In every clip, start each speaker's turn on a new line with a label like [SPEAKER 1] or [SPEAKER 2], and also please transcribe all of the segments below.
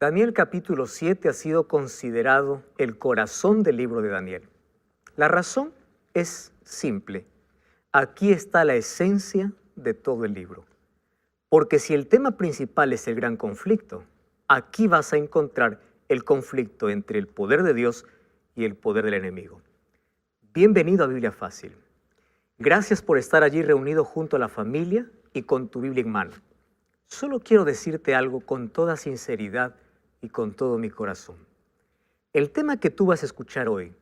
[SPEAKER 1] Daniel capítulo 7 ha sido considerado el corazón del libro de Daniel. La razón es simple. Aquí está la esencia de todo el libro. Porque si el tema principal es el gran conflicto, aquí vas a encontrar el conflicto entre el poder de Dios y el poder del enemigo. Bienvenido a Biblia Fácil. Gracias por estar allí reunido junto a la familia y con tu Biblia en mano. Solo quiero decirte algo con toda sinceridad y con todo mi corazón. El tema que tú vas a escuchar hoy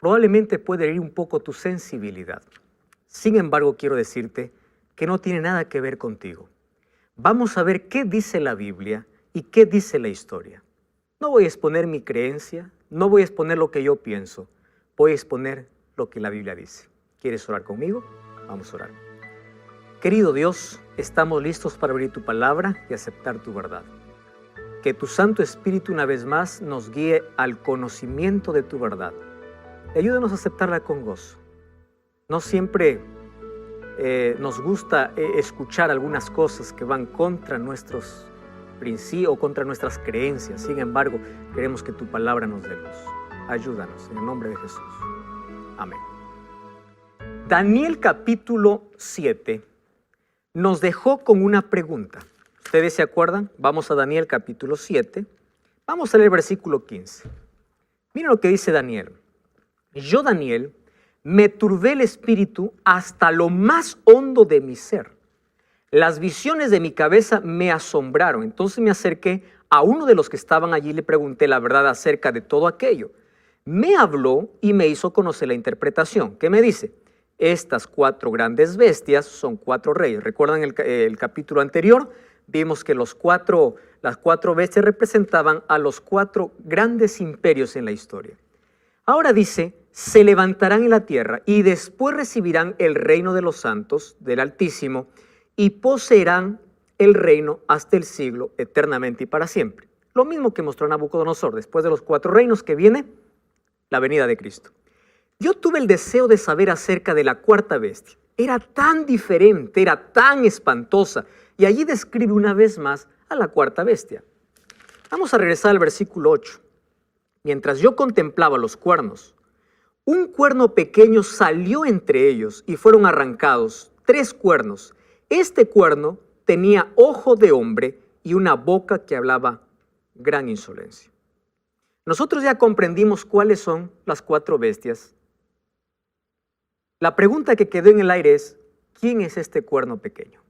[SPEAKER 1] probablemente puede herir un poco tu sensibilidad. Sin embargo, quiero decirte que no tiene nada que ver contigo. Vamos a ver qué dice la Biblia y qué dice la historia. No voy a exponer mi creencia, no voy a exponer lo que yo pienso, voy a exponer lo que la Biblia dice. ¿Quieres orar conmigo? Vamos a orar. Querido Dios, estamos listos para abrir tu palabra y aceptar tu verdad. Que tu Santo Espíritu una vez más nos guíe al conocimiento de tu verdad. Y ayúdanos a aceptarla con gozo. No siempre nos gusta escuchar algunas cosas que van contra nuestros principios o contra nuestras creencias. Sin embargo, queremos que tu palabra nos dé luz. Ayúdanos en el nombre de Jesús. Amén. Daniel capítulo 7 nos dejó con una pregunta. ¿Ustedes se acuerdan? Vamos a Daniel capítulo 7. Vamos a leer el versículo 15. Miren lo que dice Daniel. Yo, Daniel, me turbé el espíritu hasta lo más hondo de mi ser. Las visiones de mi cabeza me asombraron. Entonces me acerqué a uno de los que estaban allí y le pregunté la verdad acerca de todo aquello. Me habló y me hizo conocer la interpretación. ¿Qué me dice? Estas 4 grandes bestias son 4 reyes. ¿Recuerdan el capítulo anterior? Vimos que las 4 bestias representaban a los 4 grandes imperios en la historia. Ahora dice, se levantarán en la tierra y después recibirán el reino de los santos del Altísimo y poseerán el reino hasta el siglo eternamente y para siempre. Lo mismo que mostró Nabucodonosor, después de los 4 reinos que viene la venida de Cristo. Yo tuve el deseo de saber acerca de la 4ª bestia. Era tan diferente, era tan espantosa. Y allí describe una vez más a la 4ª bestia. Vamos a regresar al versículo 8. Mientras yo contemplaba los cuernos, un cuerno pequeño salió entre ellos y fueron arrancados 3 cuernos. Este cuerno tenía ojo de hombre y una boca que hablaba gran insolencia. Nosotros ya comprendimos cuáles son las 4 bestias. La pregunta que quedó en el aire es, ¿quién es este cuerno pequeño?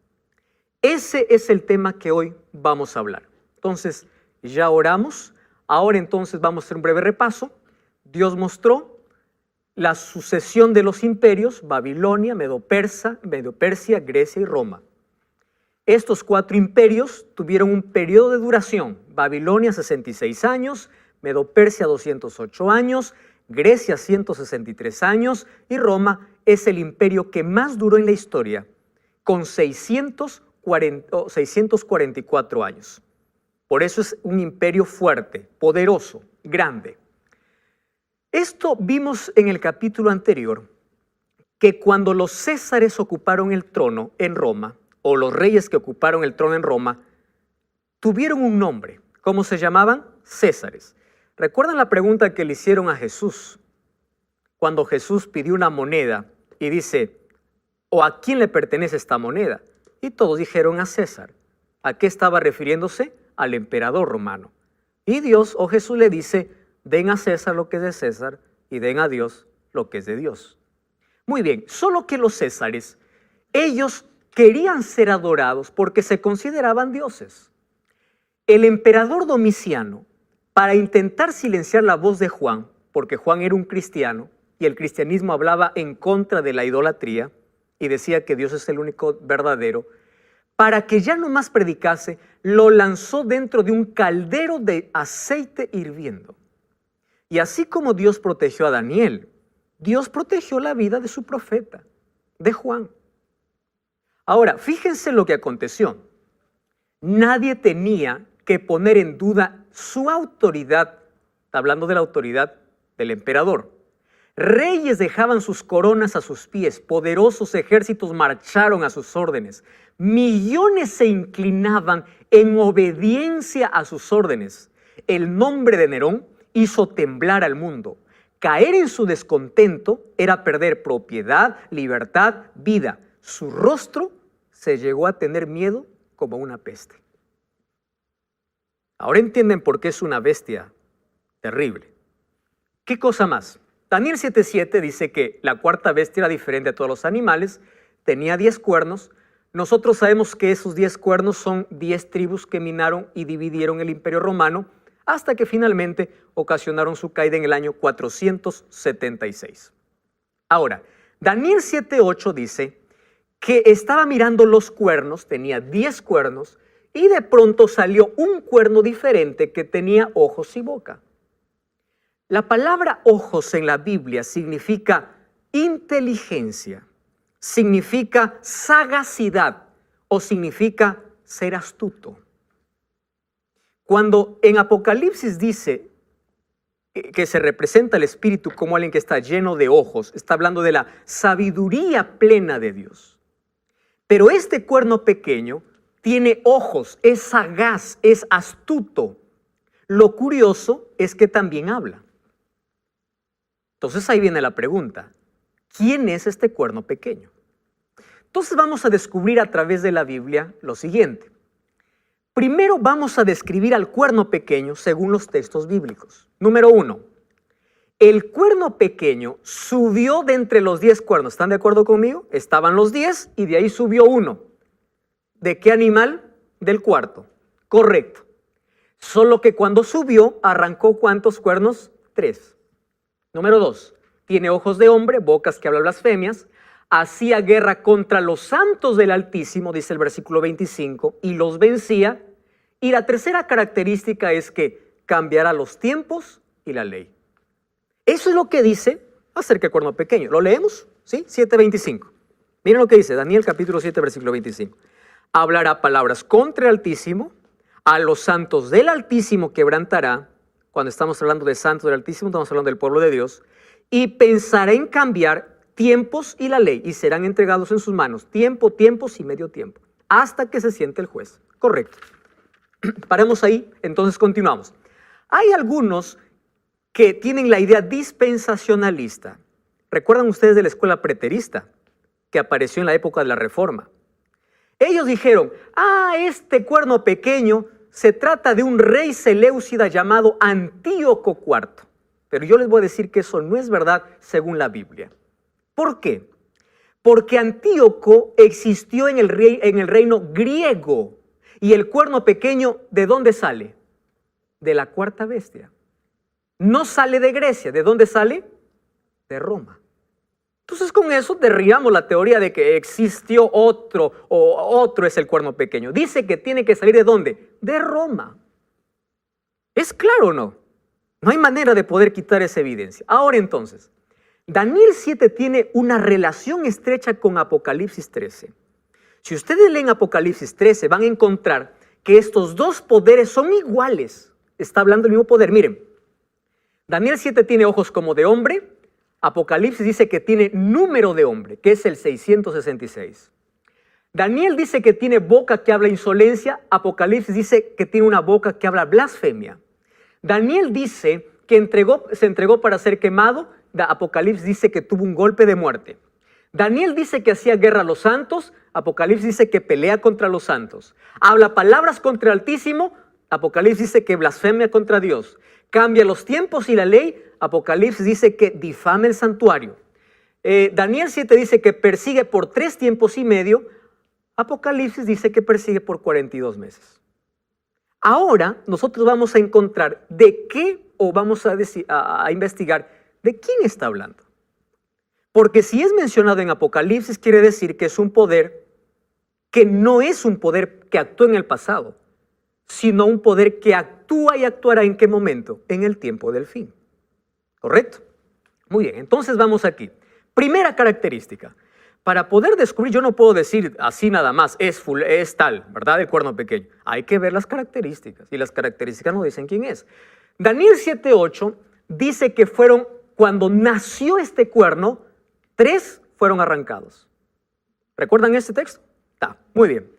[SPEAKER 1] Ese es el tema que hoy vamos a hablar. Entonces, ya oramos. Ahora entonces vamos a hacer un breve repaso. Dios mostró la sucesión de los imperios, Babilonia, Medo-Persia, Grecia y Roma. Estos 4 imperios tuvieron un periodo de duración. Babilonia 66 años, Medo-Persia 208 años, Grecia 163 años y Roma es el imperio que más duró en la historia, con 644 años. Por eso es un imperio fuerte, poderoso, grande. Esto vimos en el capítulo anterior, que cuando los césares ocuparon el trono en Roma, o los reyes que ocuparon el trono en Roma, tuvieron un nombre. ¿Cómo se llamaban? Césares. ¿Recuerdan la pregunta que le hicieron a Jesús? Cuando Jesús pidió una moneda y dice, ¿o a quién le pertenece esta moneda? Y todos dijeron a César. ¿A qué estaba refiriéndose? Al emperador romano. Y Dios o Jesús le dice, den a César lo que es de César y den a Dios lo que es de Dios. Muy bien, solo que los césares, ellos querían ser adorados porque se consideraban dioses. El emperador Domiciano, para intentar silenciar la voz de Juan, porque Juan era un cristiano y el cristianismo hablaba en contra de la idolatría y decía que Dios es el único verdadero, para que ya no más predicase, lo lanzó dentro de un caldero de aceite hirviendo. Y así como Dios protegió a Daniel, Dios protegió la vida de su profeta, de Juan. Ahora, fíjense lo que aconteció. Nadie tenía que poner en duda su autoridad, está hablando de la autoridad del emperador. Reyes dejaban sus coronas a sus pies, poderosos ejércitos marcharon a sus órdenes, millones se inclinaban en obediencia a sus órdenes. El nombre de Nerón hizo temblar al mundo. Caer en su descontento era perder propiedad, libertad, vida. Su rostro se llegó a tener miedo como una peste. Ahora entienden por qué es una bestia terrible. ¿Qué cosa más? Daniel 7:7 dice que la cuarta bestia era diferente a todos los animales, tenía 10 cuernos. Nosotros sabemos que esos 10 cuernos son 10 tribus que minaron y dividieron el Imperio Romano hasta que finalmente ocasionaron su caída en el año 476. Ahora, Daniel 7:8 dice que estaba mirando los cuernos, tenía 10 cuernos, y de pronto salió un cuerno diferente que tenía ojos y boca. La palabra ojos en la Biblia significa inteligencia, significa sagacidad o significa ser astuto. Cuando en Apocalipsis dice que se representa el Espíritu como alguien que está lleno de ojos, está hablando de la sabiduría plena de Dios. Pero este cuerno pequeño tiene ojos, es sagaz, es astuto. Lo curioso es que también habla. Entonces ahí viene la pregunta, ¿quién es este cuerno pequeño? Entonces vamos a descubrir a través de la Biblia lo siguiente. Primero vamos a describir al cuerno pequeño según los textos bíblicos. Número 1, el cuerno pequeño subió de entre los 10 cuernos. ¿Están de acuerdo conmigo? Estaban los 10 y de ahí subió uno. ¿De qué animal? Del cuarto. Correcto. Solo que cuando subió, arrancó ¿cuántos cuernos? 3. Número 2, tiene ojos de hombre, bocas que hablan blasfemias, hacía guerra contra los santos del Altísimo, dice el versículo 25, y los vencía. Y la tercera característica es que cambiará los tiempos y la ley. Eso es lo que dice acerca del cuerno pequeño. ¿Lo leemos? ¿Sí? 7:25. Miren lo que dice Daniel capítulo 7, versículo 25. Hablará palabras contra el Altísimo, a los santos del Altísimo quebrantará. Cuando estamos hablando de santos del Altísimo, estamos hablando del pueblo de Dios. Y pensará en cambiar tiempos y la ley, y serán entregados en sus manos tiempos y medio tiempo, hasta que se siente el juez. Correcto. Paremos ahí, entonces continuamos. Hay algunos que tienen la idea dispensacionalista. ¿Recuerdan ustedes de la escuela preterista que apareció en la época de la Reforma? Ellos dijeron, este cuerno pequeño se trata de un rey seleucida llamado Antíoco IV. Pero yo les voy a decir que eso no es verdad según la Biblia. ¿Por qué? Porque Antíoco existió en el reino griego. Y el cuerno pequeño, ¿de dónde sale? De la cuarta bestia. No sale de Grecia. ¿De dónde sale? De Roma. Entonces con eso derribamos la teoría de que existió otro o otro es el cuerno pequeño. Dice que tiene que salir ¿de dónde? De Roma. ¿Es claro o no? No hay manera de poder quitar esa evidencia. Ahora entonces, Daniel 7 tiene una relación estrecha con Apocalipsis 13. Si ustedes leen Apocalipsis 13 van a encontrar que estos dos poderes son iguales. Está hablando del mismo poder. Miren, Daniel 7 tiene ojos como de hombre. Apocalipsis dice que tiene número de hombre, que es el 666. Daniel dice que tiene boca que habla insolencia. Apocalipsis dice que tiene una boca que habla blasfemia. Daniel dice que se entregó para ser quemado. Apocalipsis dice que tuvo un golpe de muerte. Daniel dice que hacía guerra a los santos. Apocalipsis dice que pelea contra los santos. Habla palabras contra el Altísimo. Apocalipsis dice que blasfemia contra Dios. Cambia los tiempos y la ley. Apocalipsis dice que difama el santuario. Daniel 7 dice que persigue por 3 tiempos y medio. Apocalipsis dice que persigue por 42 meses. Ahora nosotros vamos a encontrar de qué, o vamos a investigar de quién está hablando. Porque si es mencionado en Apocalipsis, quiere decir que es un poder que no es un poder que actuó en el pasado, sino un poder que actúa y actuará ¿en qué momento? En el tiempo del fin. ¿Correcto? Muy bien, entonces vamos aquí. Primera característica. Para poder descubrir, yo no puedo decir así nada más, es tal, ¿verdad? El cuerno pequeño. Hay que ver las características, y las características nos dicen quién es. Daniel 7:8 dice que cuando nació este cuerno, 3 fueron arrancados. ¿Recuerdan este texto? Muy bien.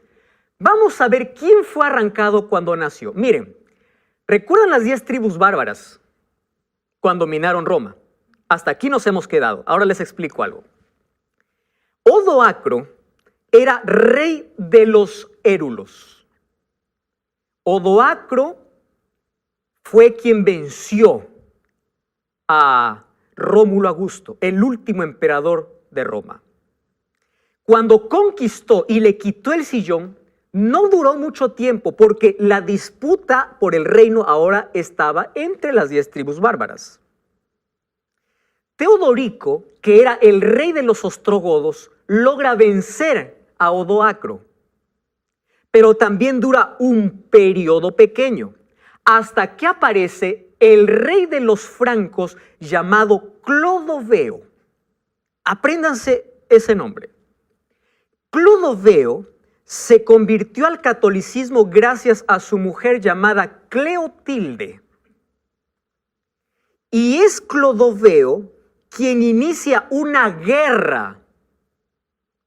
[SPEAKER 1] Vamos a ver quién fue arrancado cuando nació. Miren, ¿Recuerdan las 10 tribus bárbaras cuando dominaron Roma? Hasta aquí nos hemos quedado. Ahora les explico algo. Odoacro era rey de los érulos. Odoacro fue quien venció a Rómulo Augusto, el último emperador de Roma. Cuando conquistó y le quitó el sillón, no duró mucho tiempo porque la disputa por el reino ahora estaba entre las 10 tribus bárbaras. Teodorico, que era el rey de los ostrogodos, logra vencer a Odoacro, pero también dura un periodo pequeño, hasta que aparece el rey de los francos llamado Clodoveo. Apréndanse ese nombre. Clodoveo se convirtió al catolicismo gracias a su mujer llamada Cleotilde. Y es Clodoveo quien inicia una guerra.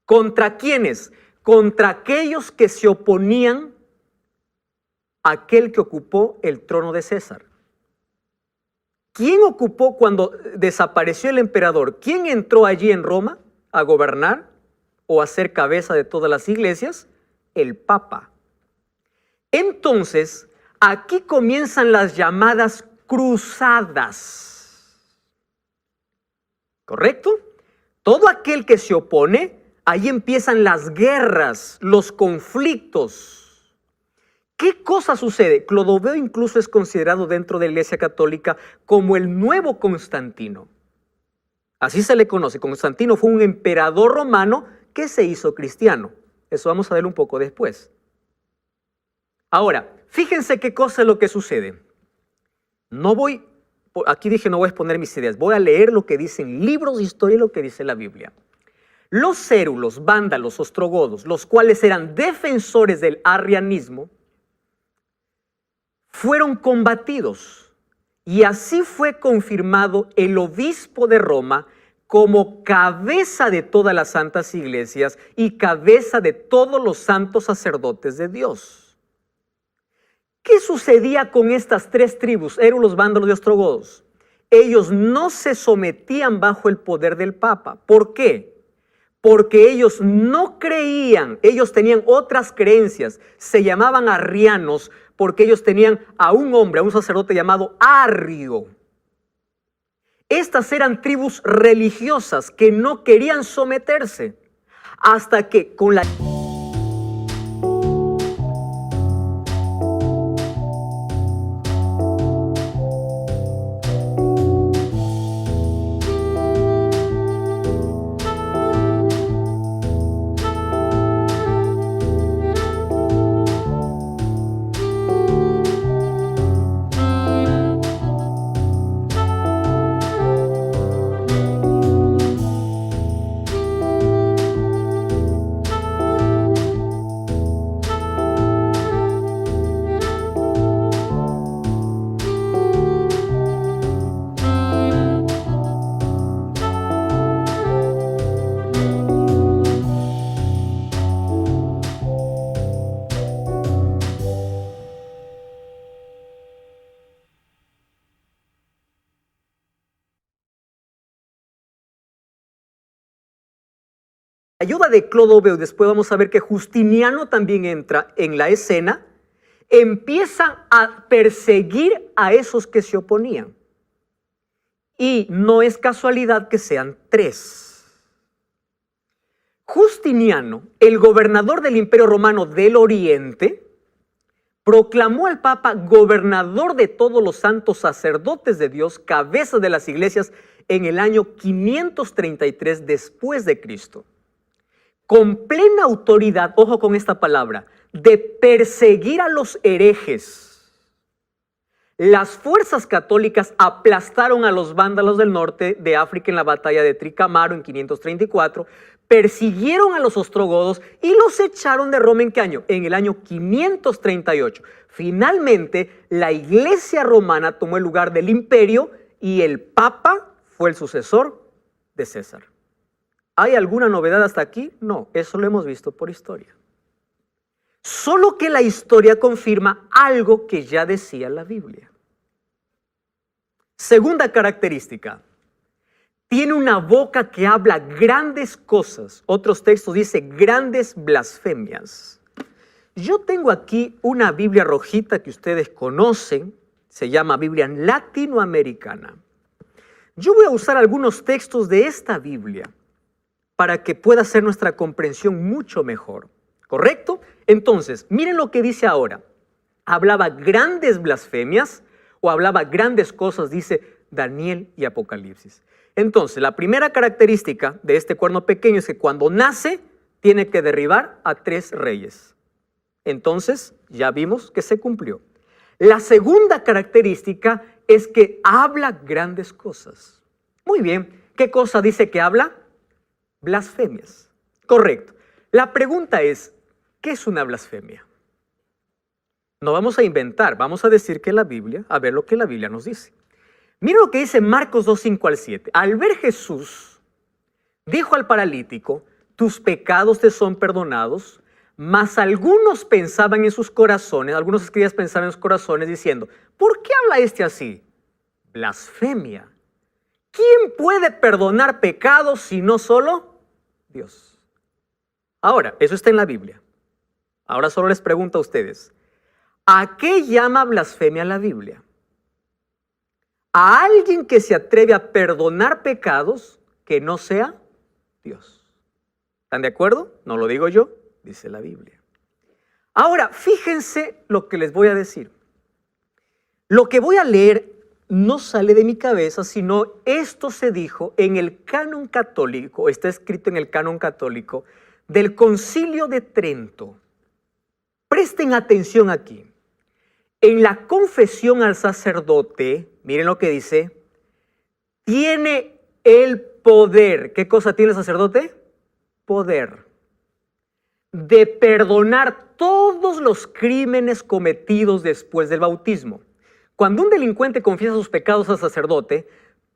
[SPEAKER 1] ¿Contra quiénes? Contra aquellos que se oponían a aquel que ocupó el trono de César. ¿Quién ocupó cuando desapareció el emperador? ¿Quién entró allí en Roma a gobernar o a ser cabeza de todas las iglesias? El Papa. Entonces, aquí comienzan las llamadas cruzadas. ¿Correcto? Todo aquel que se opone, ahí empiezan las guerras, los conflictos. ¿Qué cosa sucede? Clodoveo incluso es considerado dentro de la Iglesia Católica como el nuevo Constantino. Así se le conoce. Constantino fue un emperador romano que se hizo cristiano. Eso vamos a ver un poco después. Ahora, fíjense qué cosa es lo que sucede. Aquí dije no voy a exponer mis ideas, voy a leer lo que dicen libros de historia y lo que dice la Biblia. Los érulos, vándalos, ostrogodos, los cuales eran defensores del arrianismo, fueron combatidos y así fue confirmado el obispo de Roma como cabeza de todas las santas iglesias y cabeza de todos los santos sacerdotes de Dios. ¿Qué sucedía con estas 3 tribus, érulos, vándalos y ostrogodos? Ellos no se sometían bajo el poder del Papa. ¿Por qué? Porque ellos no creían, ellos tenían otras creencias, se llamaban arrianos porque ellos tenían a un hombre, a un sacerdote llamado Arrio. Estas eran tribus religiosas que no querían someterse hasta que con la... ayuda de Clodoveo, después vamos a ver que Justiniano también entra en la escena, empiezan a perseguir a esos que se oponían. Y no es casualidad que sean 3. Justiniano, el gobernador del Imperio Romano del Oriente, proclamó al Papa gobernador de todos los santos sacerdotes de Dios, cabeza de las iglesias, en el año 533 después de Cristo. Con plena autoridad, ojo con esta palabra, de perseguir a los herejes. Las fuerzas católicas aplastaron a los vándalos del norte de África en la batalla de Tricamaro en 534, persiguieron a los ostrogodos y los echaron de Roma ¿en qué año? En el año 538. Finalmente, la iglesia romana tomó el lugar del imperio y el Papa fue el sucesor de César. ¿Hay alguna novedad hasta aquí? No, eso lo hemos visto por historia. solo que la historia confirma algo que ya decía la Biblia. Segunda característica, tiene una boca que habla grandes cosas. Otros textos dicen grandes blasfemias. Yo tengo aquí una Biblia rojita que ustedes conocen, se llama Biblia latinoamericana. Yo voy a usar algunos textos de esta Biblia para que pueda hacer nuestra comprensión mucho mejor. ¿Correcto? Entonces, miren lo que dice ahora. Hablaba grandes blasfemias o hablaba grandes cosas, dice Daniel y Apocalipsis. Entonces, la primera característica de este cuerno pequeño es que cuando nace, tiene que derribar a 3 reyes. Entonces, ya vimos que se cumplió. La segunda característica es que habla grandes cosas. Muy bien, ¿qué cosa dice que habla? Blasfemias. Correcto. La pregunta es, ¿qué es una blasfemia? No vamos a inventar, vamos a decir que la Biblia, a ver lo que la Biblia nos dice. Mira lo que dice Marcos 2, 5 al 7. Al ver Jesús, dijo al paralítico, tus pecados te son perdonados, mas algunos pensaban en sus corazones, algunos escribas pensaban en sus corazones diciendo, ¿por qué habla este así? Blasfemia. ¿Quién puede perdonar pecados si no solo Dios? Ahora, eso está en la Biblia. Ahora solo les pregunto a ustedes, ¿a qué llama blasfemia la Biblia? A alguien que se atreve a perdonar pecados que no sea Dios. ¿Están de acuerdo? No lo digo yo, dice la Biblia. Ahora, fíjense lo que les voy a decir. Lo que voy a leer no sale de mi cabeza, sino esto se dijo en el canon católico, está escrito en el canon católico del Concilio de Trento. Presten atención aquí. En la confesión al sacerdote, miren lo que dice, tiene el poder. ¿Qué cosa tiene el sacerdote? Poder de perdonar todos los crímenes cometidos después del bautismo. Cuando un delincuente confiesa sus pecados al sacerdote,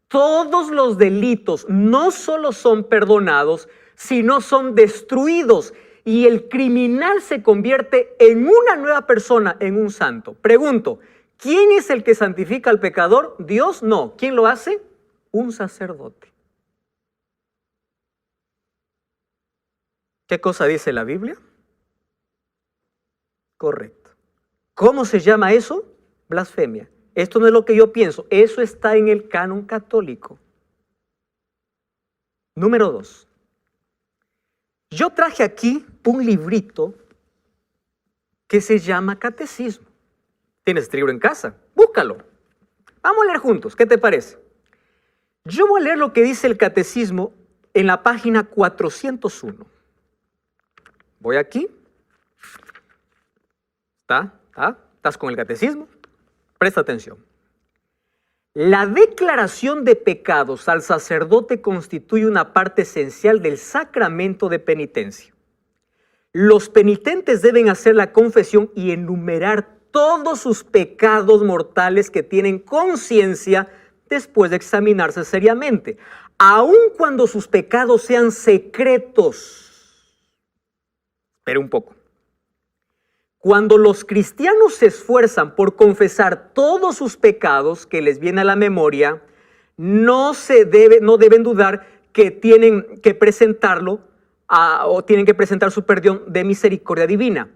[SPEAKER 1] todos los delitos no solo son perdonados, sino son destruidos. Y el criminal se convierte en una nueva persona, en un santo. Pregunto, ¿quién es el que santifica al pecador? ¿Dios? No. ¿Quién lo hace? Un sacerdote. ¿Qué cosa dice la Biblia? Correcto. ¿Cómo se llama eso? Blasfemia. Esto no es lo que yo pienso. Eso está en el canon católico. Número 2. Yo traje aquí un librito que se llama Catecismo. ¿Tienes este libro en casa? Búscalo. Vamos a leer juntos. ¿Qué te parece? Yo voy a leer lo que dice el Catecismo en la página 401. Voy aquí. ¿Estás con el Catecismo? Presta atención. La declaración de pecados al sacerdote constituye una parte esencial del sacramento de penitencia. Los penitentes deben hacer la confesión y enumerar todos sus pecados mortales que tienen conciencia después de examinarse seriamente, aun cuando sus pecados sean secretos. Espera un poco. Cuando los cristianos se esfuerzan por confesar todos sus pecados que les viene a la memoria, no deben dudar que tienen que presentarlo o tienen que presentar su perdón de misericordia divina.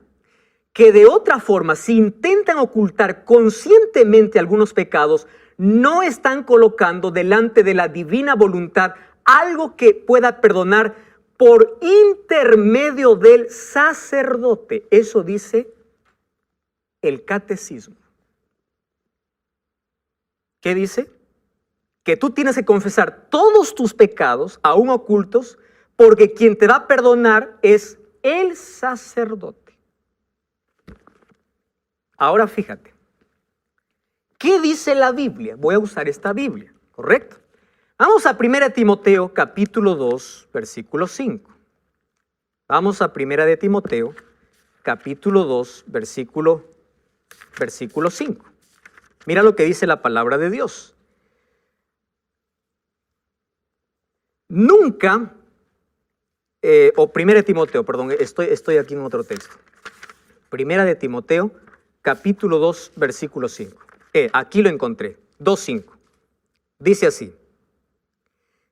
[SPEAKER 1] Que de otra forma, si intentan ocultar conscientemente algunos pecados, no están colocando delante de la divina voluntad algo que pueda perdonar por intermedio del sacerdote. Eso dice el Catecismo. ¿Qué dice? Que tú tienes que confesar todos tus pecados, aún ocultos, porque quien te va a perdonar es el sacerdote. Ahora fíjate, ¿qué dice la Biblia? Voy a usar esta Biblia, ¿correcto? Vamos a 1 Timoteo capítulo 2, versículo 5. Vamos a 1 de Timoteo capítulo 2, versículo 5. Mira lo que dice la palabra de Dios. Nunca, 1 de Timoteo, perdón, estoy aquí en otro texto. Primera de Timoteo, capítulo 2, versículo 5. Aquí lo encontré, 2:5. Dice así: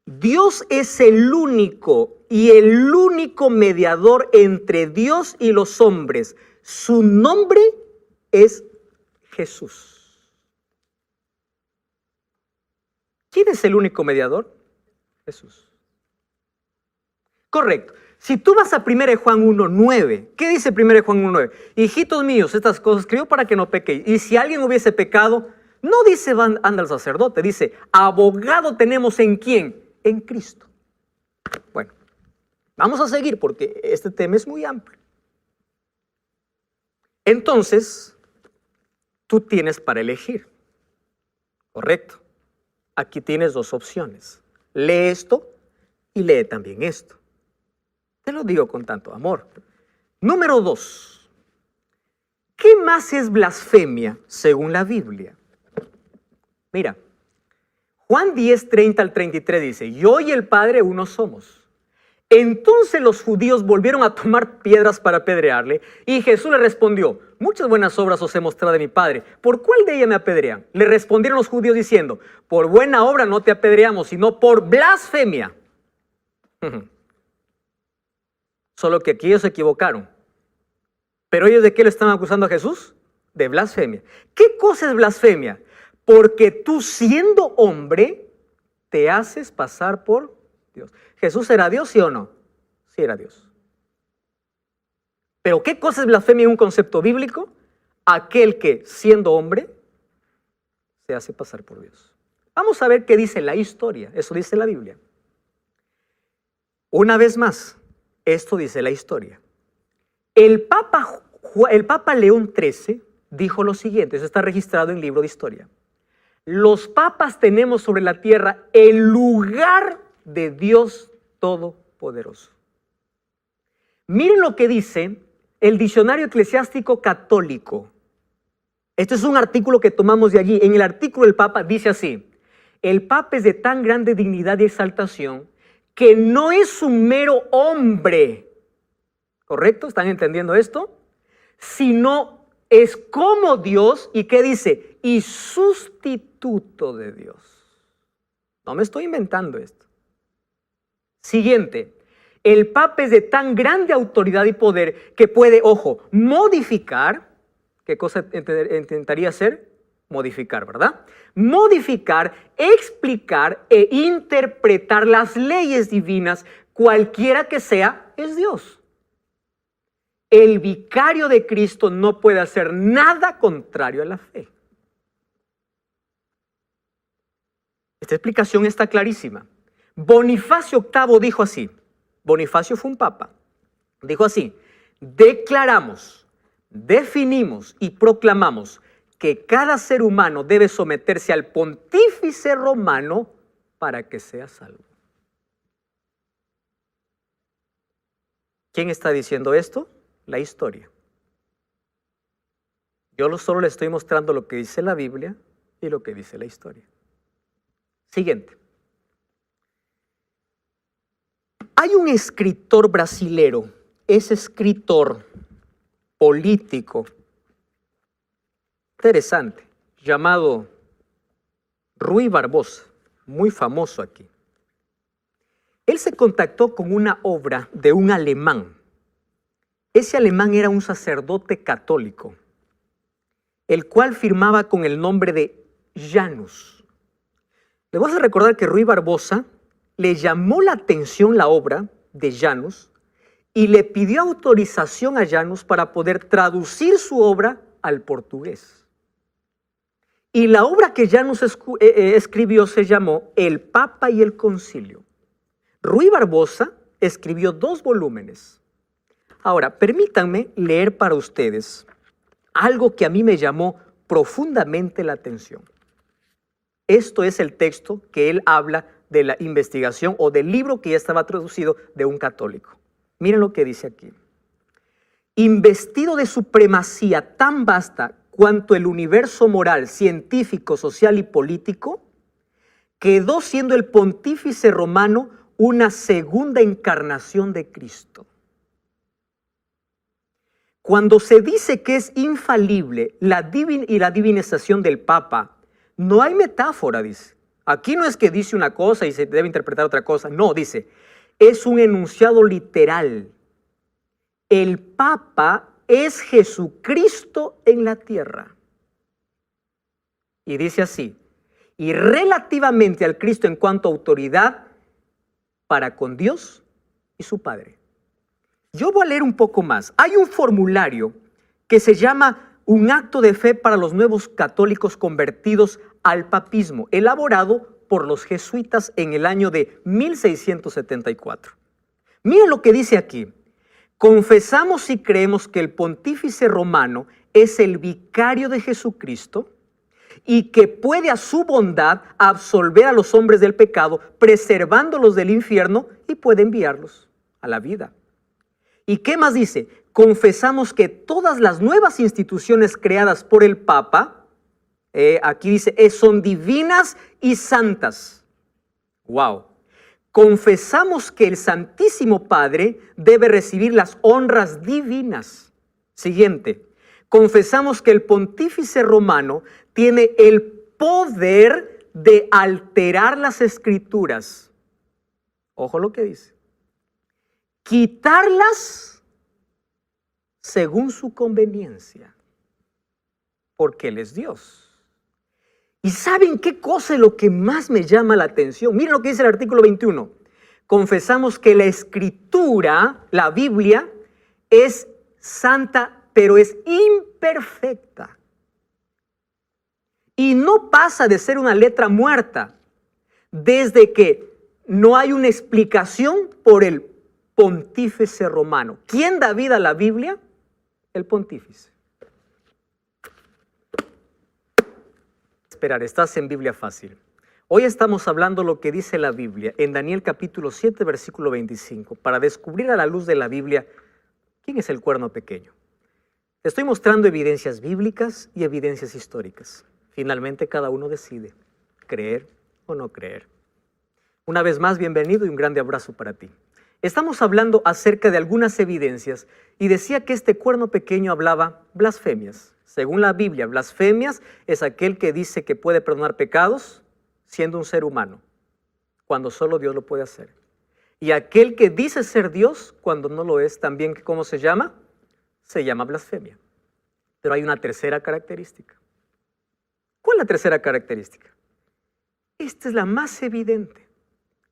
[SPEAKER 1] Dios es el único mediador entre Dios y los hombres. Su nombre es Jesús. ¿Quién es el único mediador? Jesús. Correcto. Si tú vas a 1 Juan 1:9, ¿qué dice 1 Juan 1:9? Hijitos míos, estas cosas escribo para que no pequéis. Y si alguien hubiese pecado, no dice anda al sacerdote, dice abogado tenemos ¿en quién? En Cristo. Bueno, vamos a seguir porque este tema es muy amplio. Entonces, tú tienes para elegir. Correcto. Aquí tienes dos opciones. Lee esto y lee también esto. Te lo digo con tanto amor. Número 2. ¿Qué más es blasfemia según la Biblia? Mira, Juan 10:30-33 dice: Yo y el Padre uno somos. Entonces los judíos volvieron a tomar piedras para apedrearle, y Jesús le respondió: Muchas buenas obras os he mostrado de mi Padre. ¿Por cuál de ellas me apedrean? Le respondieron los judíos diciendo: Por buena obra no te apedreamos, sino por blasfemia. Solo que aquí ellos se equivocaron. ¿Pero ellos de qué le estaban acusando a Jesús? De blasfemia. ¿Qué cosa es blasfemia? Porque tú, siendo hombre, te haces pasar por Dios. ¿Jesús era Dios, sí o no? Sí era Dios. ¿Pero qué cosa es blasfemia en un concepto bíblico? Aquel que, siendo hombre, se hace pasar por Dios. Vamos a ver qué dice la historia. Eso dice la Biblia. Una vez más, esto dice la historia. El Papa León XIII dijo lo siguiente. Eso está registrado en el libro de historia. Los papas tenemos sobre la tierra el lugar de Dios Todopoderoso. Miren lo que dice el Diccionario Eclesiástico Católico. Este es un artículo que tomamos de allí. En el artículo del Papa dice así: el Papa es de tan grande dignidad y exaltación que no es un mero hombre. ¿Correcto? ¿Están entendiendo esto? Sino es como Dios. ¿Y qué dice? Y sustituto de Dios. No me estoy inventando esto. Siguiente. El Papa es de tan grande autoridad y poder que puede, ojo, modificar. ¿Qué cosa intentaría hacer? Modificar, ¿verdad? Modificar, explicar e interpretar las leyes divinas, cualquiera que sea, es Dios. El vicario de Cristo no puede hacer nada contrario a la fe. Esta explicación está clarísima. Bonifacio VIII dijo así. Bonifacio fue un papa. Dijo así: declaramos, definimos y proclamamos que cada ser humano debe someterse al pontífice romano para que sea salvo. ¿Quién está diciendo esto? La historia. Yo solo le estoy mostrando lo que dice la Biblia y lo que dice la historia. Siguiente. Hay un escritor brasilero, es escritor político, interesante, llamado Rui Barbosa, muy famoso aquí. Él se contactó con una obra de un alemán. Ese alemán era un sacerdote católico, el cual firmaba con el nombre de Janus. Le vas a recordar que Rui Barbosa le llamó la atención la obra de Janus y le pidió autorización a Janus para poder traducir su obra al portugués. Y la obra que Janus escribió se llamó El Papa y el Concilio. Rui Barbosa escribió 2 volúmenes. Ahora, permítanme leer para ustedes algo que a mí me llamó profundamente la atención. Esto es el texto que él habla de la investigación o del libro que ya estaba traducido de un católico. Miren lo que dice aquí. Investido de supremacía tan vasta cuanto el universo moral, científico, social y político, quedó siendo el pontífice romano una segunda encarnación de Cristo. Cuando se dice que es infalible la divinización del Papa, no hay metáfora, dice. Aquí no es que dice una cosa y se debe interpretar otra cosa. No, dice, es un enunciado literal. El Papa es Jesucristo en la tierra. Y dice así, y relativamente al Cristo en cuanto a autoridad para con Dios y su Padre. Yo voy a leer un poco más. Hay un formulario que se llama Un acto de fe para los nuevos católicos convertidos al papismo, elaborado por los jesuitas en el año de 1674. Miren lo que dice aquí. Confesamos y creemos que el pontífice romano es el vicario de Jesucristo y que puede a su bondad absolver a los hombres del pecado, preservándolos del infierno, y puede enviarlos a la vida. ¿Y qué más dice? Confesamos que todas las nuevas instituciones creadas por el Papa, aquí dice, son divinas y santas. ¡Wow! Confesamos que el Santísimo Padre debe recibir las honras divinas. Siguiente. Confesamos que el pontífice romano tiene el poder de alterar las escrituras. Ojo lo que dice. Quitarlas según su conveniencia, porque Él es Dios. ¿Y saben qué cosa es lo que más me llama la atención? Miren lo que dice el artículo 21. Confesamos que la escritura, la Biblia, es santa, pero es imperfecta. Y no pasa de ser una letra muerta desde que no hay una explicación por el pontífice romano. ¿Quién da vida a la Biblia? El pontífice. Esperar, estás en Biblia Fácil. Hoy estamos hablando lo que dice la Biblia en Daniel capítulo 7, versículo 25, para descubrir a la luz de la Biblia quién es el cuerno pequeño. Te estoy mostrando evidencias bíblicas y evidencias históricas. Finalmente cada uno decide creer o no creer. Una vez más, bienvenido y un grande abrazo para ti. Estamos hablando acerca de algunas evidencias y decía que este cuerno pequeño hablaba blasfemias. Según la Biblia, blasfemias es aquel que dice que puede perdonar pecados siendo un ser humano, cuando solo Dios lo puede hacer. Y aquel que dice ser Dios cuando no lo es, también, ¿cómo se llama? Se llama blasfemia. Pero hay una tercera característica. ¿Cuál es la tercera característica? Esta es la más evidente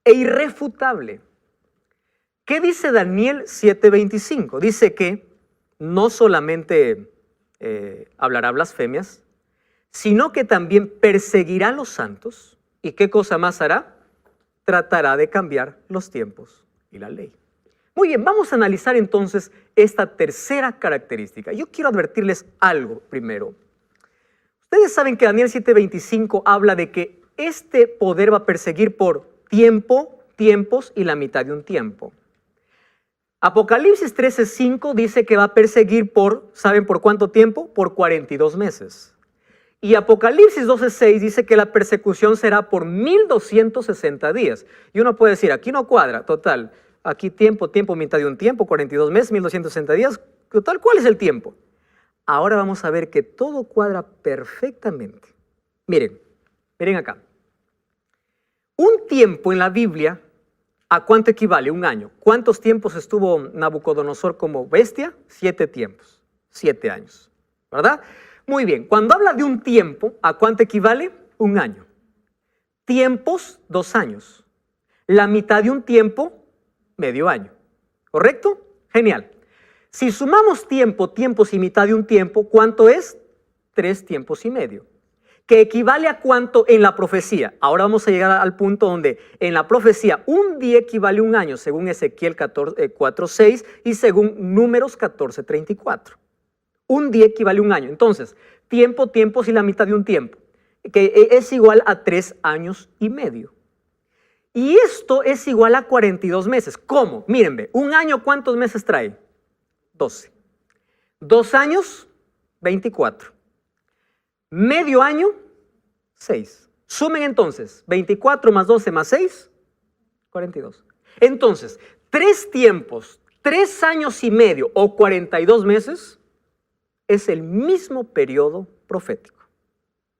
[SPEAKER 1] e irrefutable. ¿Qué dice Daniel 7:25? Dice que no solamente hablará blasfemias, sino que también perseguirá a los santos. ¿Y qué cosa más hará? Tratará de cambiar los tiempos y la ley. Muy bien, vamos a analizar entonces esta tercera característica. Yo quiero advertirles algo primero. Ustedes saben que Daniel 7:25 habla de que este poder va a perseguir por tiempo, tiempos y la mitad de un tiempo. Apocalipsis 13:5 dice que va a perseguir ¿saben por cuánto tiempo? Por 42 meses. Y Apocalipsis 12:6 dice que la persecución será por 1260 días. Y uno puede decir, aquí no cuadra, total. Aquí tiempo, mitad de un tiempo, 42 meses, 1260 días. Total, ¿cuál es el tiempo? Ahora vamos a ver que todo cuadra perfectamente. Miren acá. Un tiempo en la Biblia, ¿a cuánto equivale? Un año. ¿Cuántos tiempos estuvo Nabucodonosor como bestia? 7 tiempos, 7 años, ¿verdad? Muy bien, cuando habla de un tiempo, ¿a cuánto equivale? Un año. Tiempos, 2 años. La mitad de un tiempo, medio año. ¿Correcto? Genial. Si sumamos tiempo, tiempos y mitad de un tiempo, ¿cuánto es? 3 tiempos y medio. ¿Que equivale a cuánto en la profecía? Ahora vamos a llegar al punto donde en la profecía un día equivale a un año, según Ezequiel 4:6 y según Números 14:34. Un día equivale a un año. Entonces, tiempo, tiempos y la mitad de un tiempo, que es igual a 3 años y medio. Y esto es igual a 42 meses. ¿Cómo? Mírenme, un año, ¿cuántos meses trae? 12. 2 años, 24. Medio año, 6. Sumen entonces, 24 más 12 más 6, 42. Entonces, 3 tiempos, 3 años y medio o 42 meses es el mismo periodo profético.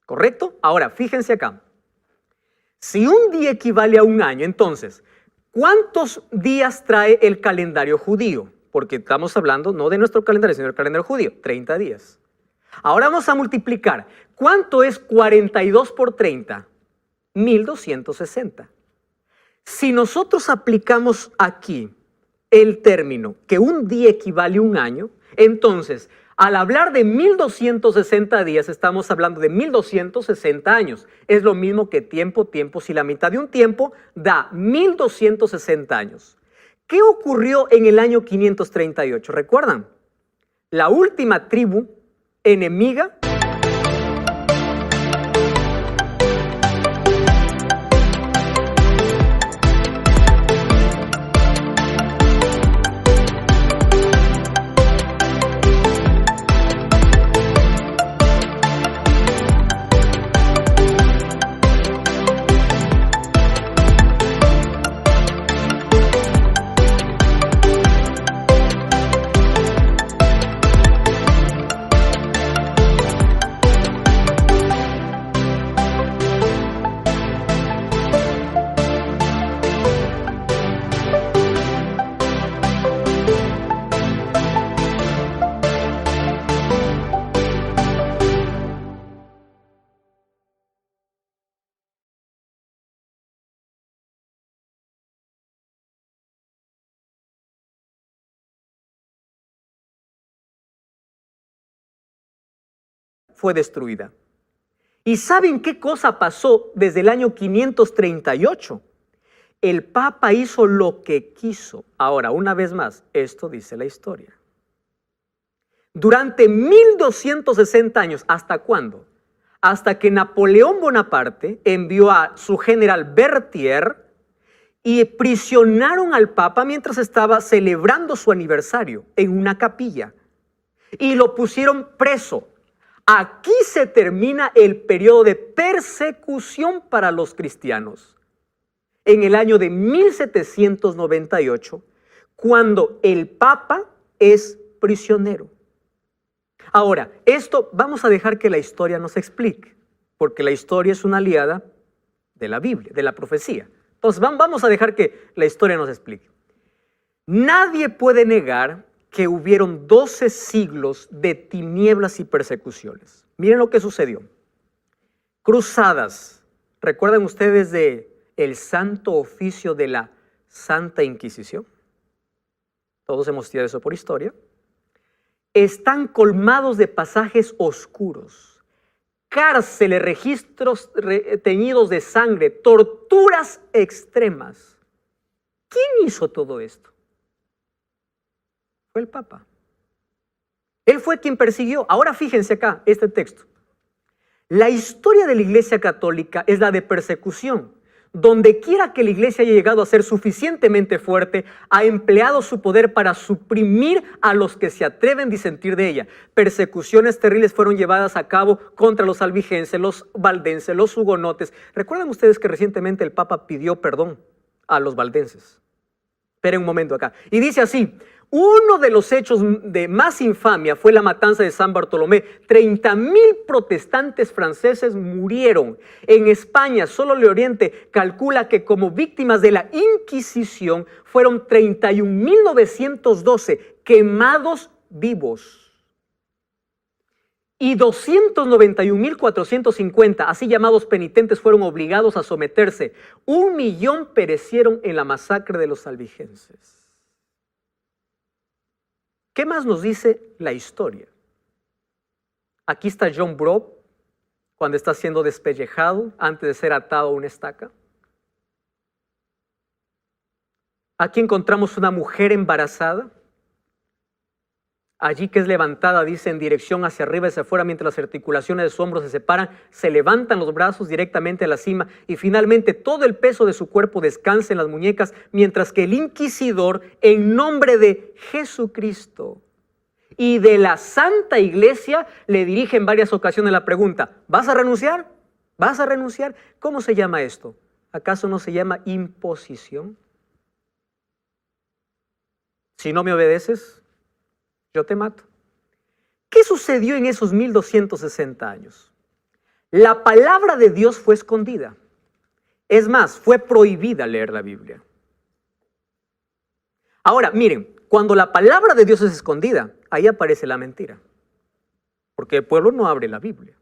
[SPEAKER 1] ¿Correcto? Ahora, fíjense acá. Si un día equivale a un año, entonces, ¿cuántos días trae el calendario judío? Porque estamos hablando no de nuestro calendario, sino del calendario judío. 30 días. Ahora vamos a multiplicar. ¿Cuánto es 42 por 30? 1260. Si nosotros aplicamos aquí el término que un día equivale a un año, entonces, al hablar de 1260 días, estamos hablando de 1260 años. Es lo mismo que tiempo. Si la mitad de un tiempo da 1260 años. ¿Qué ocurrió en el año 538? ¿Recuerdan? La última tribu enemiga fue destruida. ¿Y saben qué cosa pasó desde el año 538? El Papa hizo lo que quiso. Ahora, una vez más, esto dice la historia. Durante 1260 años, ¿hasta cuándo? Hasta que Napoleón Bonaparte envió a su general Berthier y prisionaron al Papa mientras estaba celebrando su aniversario en una capilla. Y lo pusieron preso. Aquí se termina el periodo de persecución para los cristianos. En el año de 1798, cuando el Papa es prisionero. Ahora, esto vamos a dejar que la historia nos explique, porque la historia es una aliada de la Biblia, de la profecía. Entonces vamos a dejar que la historia nos explique. Nadie puede negar que hubieron 12 siglos de tinieblas y persecuciones. Miren lo que sucedió. Cruzadas. ¿Recuerdan ustedes de el Santo Oficio de la Santa Inquisición? Todos hemos estudiado eso por historia. Están colmados de pasajes oscuros, cárceles, registros teñidos de sangre, torturas extremas. ¿Quién hizo todo esto? Fue el Papa. Él fue quien persiguió. Ahora fíjense acá, este texto. La historia de la Iglesia Católica es la de persecución. Donde quiera que la Iglesia haya llegado a ser suficientemente fuerte, ha empleado su poder para suprimir a los que se atreven a disentir de ella. Persecuciones terribles fueron llevadas a cabo contra los albigenses, los valdenses, los hugonotes. ¿Recuerdan ustedes que recientemente el Papa pidió perdón a los valdenses? Esperen un momento acá. Y dice así: uno de los hechos de más infamia fue la matanza de San Bartolomé. 30,000 protestantes franceses murieron. En España, solo el Oriente calcula que como víctimas de la Inquisición fueron 31,912 quemados vivos. Y 291,450, así llamados penitentes, fueron obligados a someterse. 1,000,000 perecieron en la masacre de los albigenses. ¿Qué más nos dice la historia? Aquí está John Brough cuando está siendo despellejado antes de ser atado a una estaca. Aquí encontramos una mujer embarazada. Allí que es levantada, dice, en dirección hacia arriba y hacia afuera, mientras las articulaciones de su hombro se separan, se levantan los brazos directamente a la cima y finalmente todo el peso de su cuerpo descansa en las muñecas, mientras que el inquisidor, en nombre de Jesucristo y de la Santa Iglesia, le dirige en varias ocasiones la pregunta: ¿vas a renunciar? ¿Vas a renunciar? ¿Cómo se llama esto? ¿Acaso no se llama imposición? Si no me obedeces, yo te mato. ¿Qué ¿Qué sucedió en esos 1260 años? La palabra de Dios fue escondida. Es más, fue prohibida leer la Biblia. Ahora, miren, cuando la palabra de Dios es escondida, ahí aparece la mentira. Porque el pueblo no abre la Biblia.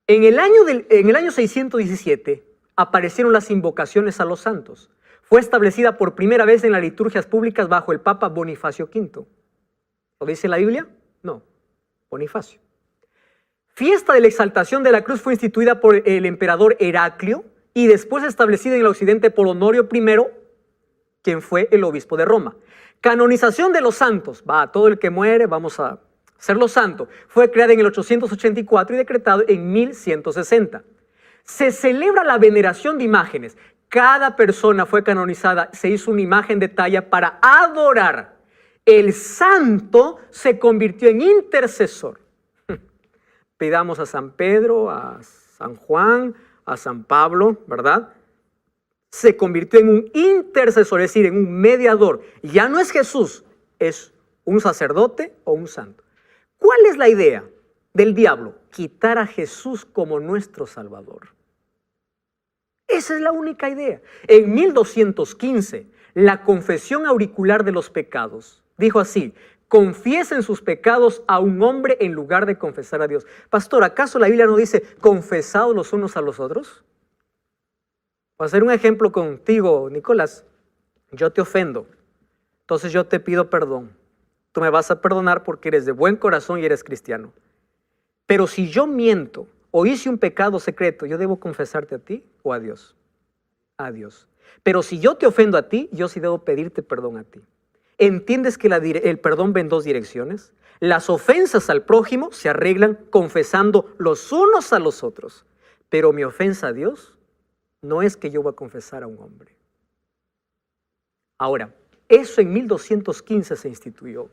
[SPEAKER 1] En el año 617 aparecieron las invocaciones a los santos. Fue establecida por primera vez en las liturgias públicas bajo el Papa Bonifacio V. ¿Lo dice la Biblia? No, Bonifacio. Fiesta de la exaltación de la cruz fue instituida por el emperador Heraclio y después establecida en el occidente por Honorio I, quien fue el obispo de Roma. Canonización de los santos. Todo el que muere, vamos a hacerlo santo. Fue creada en el 884 y decretado en 1160. Se celebra la veneración de imágenes. Cada persona fue canonizada, se hizo una imagen de talla para adorar. El santo se convirtió en intercesor. Pidamos a San Pedro, a San Juan, a San Pablo, ¿verdad? Se convirtió en un intercesor, es decir, en un mediador. Ya no es Jesús, es un sacerdote o un santo. ¿Cuál es la idea del diablo? Quitar a Jesús como nuestro Salvador. Esa es la única idea. En 1215, la confesión auricular de los pecados dijo así: confiesen sus pecados a un hombre en lugar de confesar a Dios. Pastor, ¿acaso la Biblia no dice confesados los unos a los otros? Voy a hacer un ejemplo contigo, Nicolás. Yo te ofendo, entonces yo te pido perdón. Tú me vas a perdonar porque eres de buen corazón y eres cristiano. Pero si yo miento o hice un pecado secreto, ¿yo debo confesarte a ti o a Dios? A Dios. Pero si yo te ofendo a ti, yo sí debo pedirte perdón a ti. ¿Entiendes que el perdón va en dos direcciones? Las ofensas al prójimo se arreglan confesando los unos a los otros. Pero mi ofensa a Dios no es que yo voy a confesar a un hombre. Ahora, eso en 1215 se instituyó.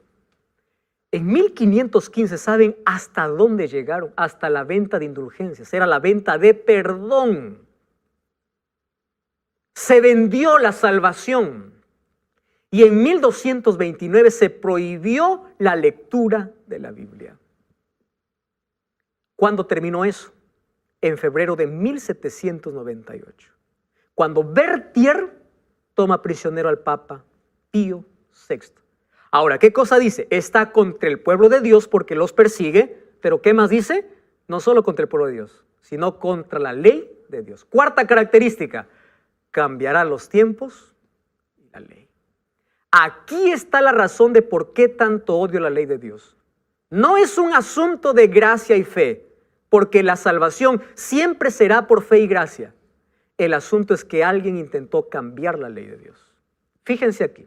[SPEAKER 1] En 1515, ¿saben hasta dónde llegaron? Hasta la venta de indulgencias. Era la venta de perdón. Se vendió la salvación. Y en 1229 se prohibió la lectura de la Biblia. ¿Cuándo terminó eso? En febrero de 1798. Cuando Berthier toma prisionero al Papa Pío VI. Ahora, ¿qué cosa dice? Está contra el pueblo de Dios porque los persigue, pero ¿qué más dice? No solo contra el pueblo de Dios, sino contra la ley de Dios. Cuarta característica, cambiará los tiempos y la ley. Aquí está la razón de por qué tanto odio la ley de Dios. No es un asunto de gracia y fe, porque la salvación siempre será por fe y gracia. El asunto es que alguien intentó cambiar la ley de Dios. Fíjense aquí.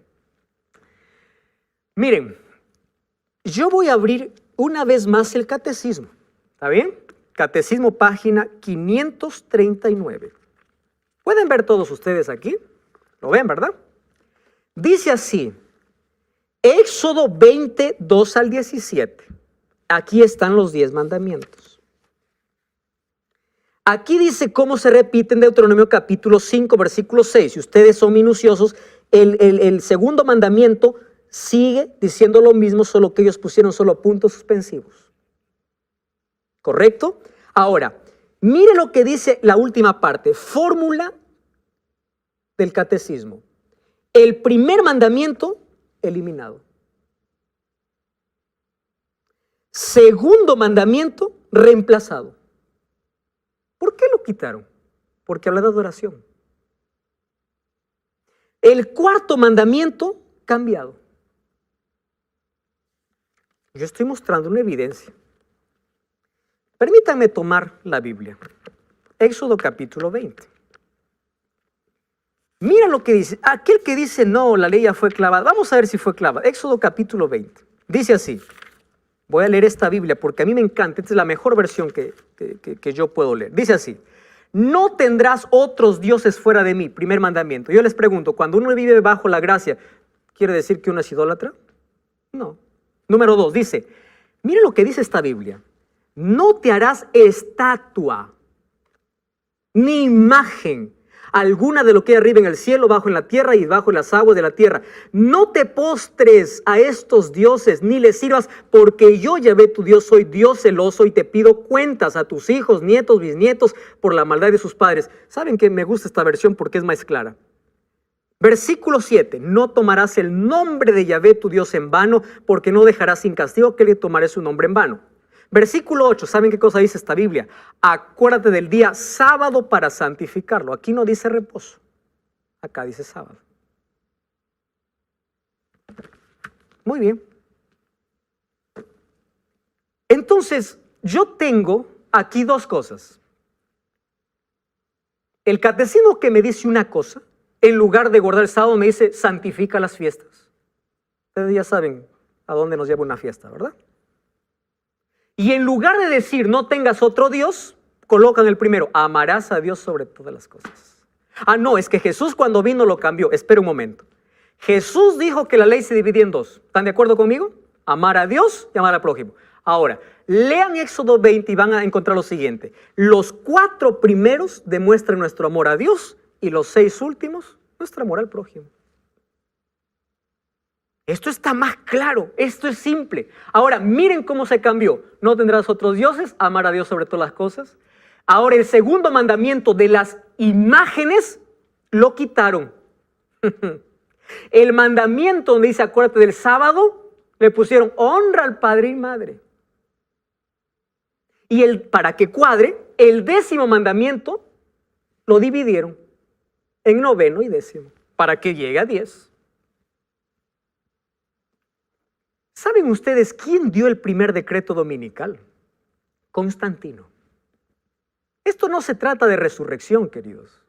[SPEAKER 1] Miren, yo voy a abrir una vez más el catecismo. ¿Está bien? Catecismo, página 539. ¿Pueden ver todos ustedes aquí? ¿Lo ven, verdad? Dice así, Éxodo 20, 2 al 17. Aquí están los 10 mandamientos. Aquí dice cómo se repite en Deuteronomio capítulo 5, versículo 6. Si ustedes son minuciosos, el segundo mandamiento sigue diciendo lo mismo, solo que ellos pusieron solo puntos suspensivos. ¿Correcto? Ahora, mire lo que dice la última parte, fórmula del catecismo. El primer mandamiento, eliminado. Segundo mandamiento, reemplazado. ¿Por qué lo quitaron? Porque habla de adoración. El cuarto mandamiento, cambiado. Yo estoy mostrando una evidencia. Permítanme tomar la Biblia. Éxodo capítulo 20. Mira lo que dice. Aquel que dice no, la ley ya fue clavada. Vamos a ver si fue clavada. Éxodo capítulo 20. Dice así. Voy a leer esta Biblia porque a mí me encanta. Esta es la mejor versión que yo puedo leer. Dice así. No tendrás otros dioses fuera de mí. Primer mandamiento. Yo les pregunto, cuando uno vive bajo la gracia, ¿quiere decir que uno es idólatra? No. Número 2, dice, mire lo que dice esta Biblia. No te harás estatua, ni imagen, alguna de lo que hay arriba en el cielo, bajo en la tierra y bajo en las aguas de la tierra. No te postres a estos dioses, ni les sirvas, porque yo, Yahvé tu Dios, soy Dios celoso y te pido cuentas a tus hijos, nietos, bisnietos, por la maldad de sus padres. ¿Saben que me gusta esta versión porque es más clara? Versículo 7, no tomarás el nombre de Yahvé tu Dios en vano, porque no dejarás sin castigo que le tomaré su nombre en vano. Versículo 8, ¿saben qué cosa dice esta Biblia? Acuérdate del día sábado para santificarlo. Aquí no dice reposo, acá dice sábado. Muy bien. Entonces, yo tengo aquí dos cosas. El catecismo que me dice una cosa, en lugar de guardar el sábado, me dice santifica las fiestas. Ustedes ya saben a dónde nos lleva una fiesta, ¿verdad? Y en lugar de decir no tengas otro Dios, colocan el primero, amarás a Dios sobre todas las cosas. Ah, no, es que Jesús cuando vino lo cambió. Espera un momento. Jesús dijo que la ley se dividía en dos. ¿Están de acuerdo conmigo? Amar a Dios y amar al prójimo. Ahora, lean Éxodo 20 y van a encontrar lo siguiente. Los 4 primeros demuestran nuestro amor a Dios y los 6 últimos, nuestro amor al prójimo. Esto está más claro, esto es simple. Ahora, miren cómo se cambió. No tendrás otros dioses, amar a Dios sobre todas las cosas. Ahora, el segundo mandamiento de las imágenes lo quitaron. El mandamiento donde dice acuérdate del sábado, le pusieron honra al padre y madre. Y para que cuadre, el 10º mandamiento lo dividieron en 9º y 10º, para que llegue a 10. ¿Saben ustedes quién dio el primer decreto dominical? Constantino. Esto no se trata de resurrección, queridos.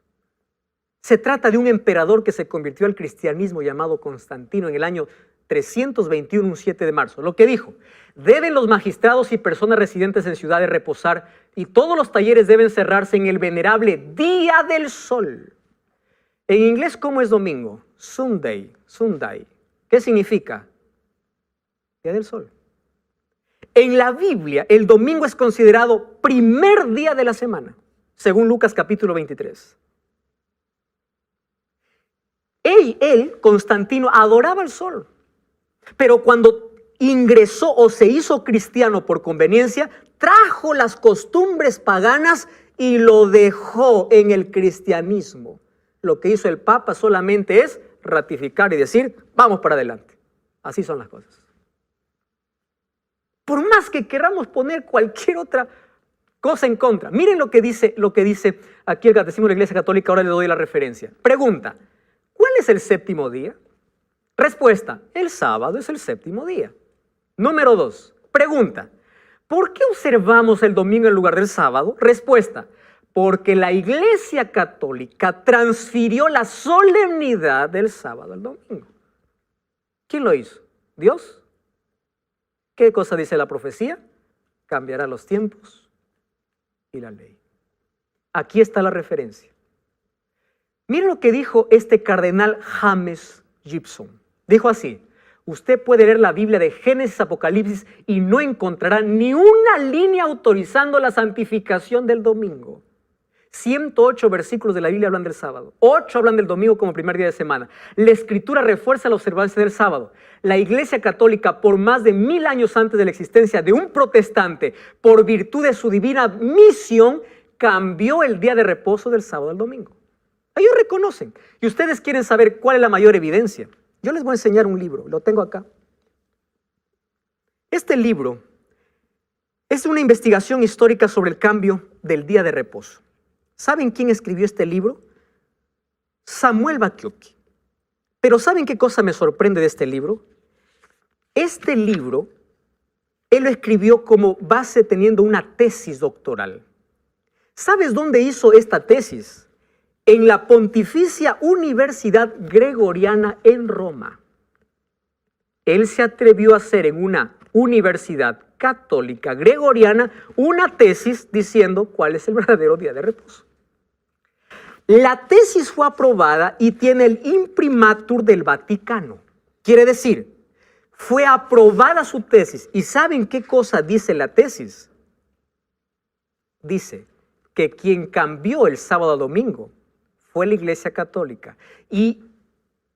[SPEAKER 1] Se trata de un emperador que se convirtió al cristianismo llamado Constantino en el año 321, un 7 de marzo. Lo que dijo, deben los magistrados y personas residentes en ciudades reposar y todos los talleres deben cerrarse en el venerable Día del Sol. En inglés, ¿cómo es domingo? Sunday, Sunday. ¿Qué significa? Día del Sol. En la Biblia, el domingo es considerado primer día de la semana, según Lucas capítulo 23. Constantino, adoraba el sol, pero cuando ingresó o se hizo cristiano por conveniencia, trajo las costumbres paganas y lo dejó en el cristianismo. Lo que hizo el Papa solamente es ratificar y decir, vamos para adelante. Así son las cosas. Por más que queramos poner cualquier otra cosa en contra. Miren lo que dice aquí el Catecismo de la Iglesia Católica, ahora le doy la referencia. Pregunta, ¿cuál es el 7º día? Respuesta, el sábado es el 7º día. Número 2, pregunta, ¿por qué observamos el domingo en lugar del sábado? Respuesta, porque la Iglesia Católica transfirió la solemnidad del sábado al domingo. ¿Quién lo hizo? ¿Dios? ¿Qué cosa dice la profecía? Cambiará los tiempos y la ley. Aquí está la referencia. Miren lo que dijo este cardenal James Gibson. Dijo así, usted puede leer la Biblia de Génesis, Apocalipsis y no encontrará ni una línea autorizando la santificación del domingo. 108 versículos de la Biblia hablan del sábado. 8 hablan del domingo como primer día de semana. La Escritura refuerza la observancia del sábado. La Iglesia Católica, por más de 1000 años antes de la existencia de un protestante, por virtud de su divina misión, cambió el día de reposo del sábado al domingo. Ellos reconocen. Y ustedes quieren saber cuál es la mayor evidencia. Yo les voy a enseñar un libro, lo tengo acá. Este libro es una investigación histórica sobre el cambio del día de reposo. ¿Saben quién escribió este libro? Samuel Bacchiocchi. Pero ¿saben qué cosa me sorprende de este libro? Este libro, él lo escribió como base teniendo una tesis doctoral. ¿Sabes dónde hizo esta tesis? En la Pontificia Universidad Gregoriana en Roma. Él se atrevió a hacer en una universidad católica gregoriana una tesis diciendo cuál es el verdadero día de reposo. La tesis fue aprobada y tiene el imprimatur del Vaticano. Quiere decir, fue aprobada su tesis. ¿Y saben qué cosa dice la tesis? Dice que quien cambió el sábado a domingo fue la Iglesia Católica. Y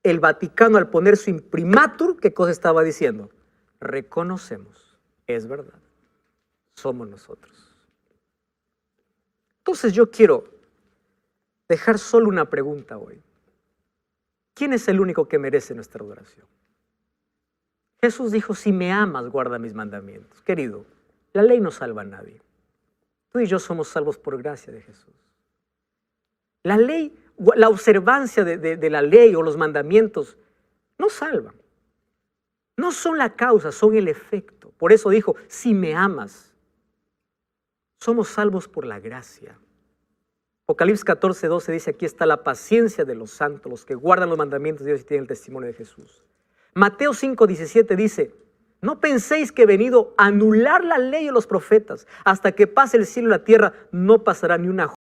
[SPEAKER 1] el Vaticano, al poner su imprimatur, ¿qué cosa estaba diciendo? Reconocemos, es verdad, somos nosotros. Entonces yo quiero dejar solo una pregunta hoy. ¿Quién es el único que merece nuestra adoración? Jesús dijo, si me amas, guarda mis mandamientos. Querido, la ley no salva a nadie. Tú y yo somos salvos por gracia de Jesús. La ley, la observancia de la ley o los mandamientos no salvan. No son la causa, son el efecto. Por eso dijo, si me amas, somos salvos por la gracia. Apocalipsis 14:12 dice, aquí está la paciencia de los santos, los que guardan los mandamientos de Dios y tienen el testimonio de Jesús. Mateo 5:17 dice, no penséis que he venido a anular la ley de los profetas. Hasta que pase el cielo y la tierra, no pasará ni una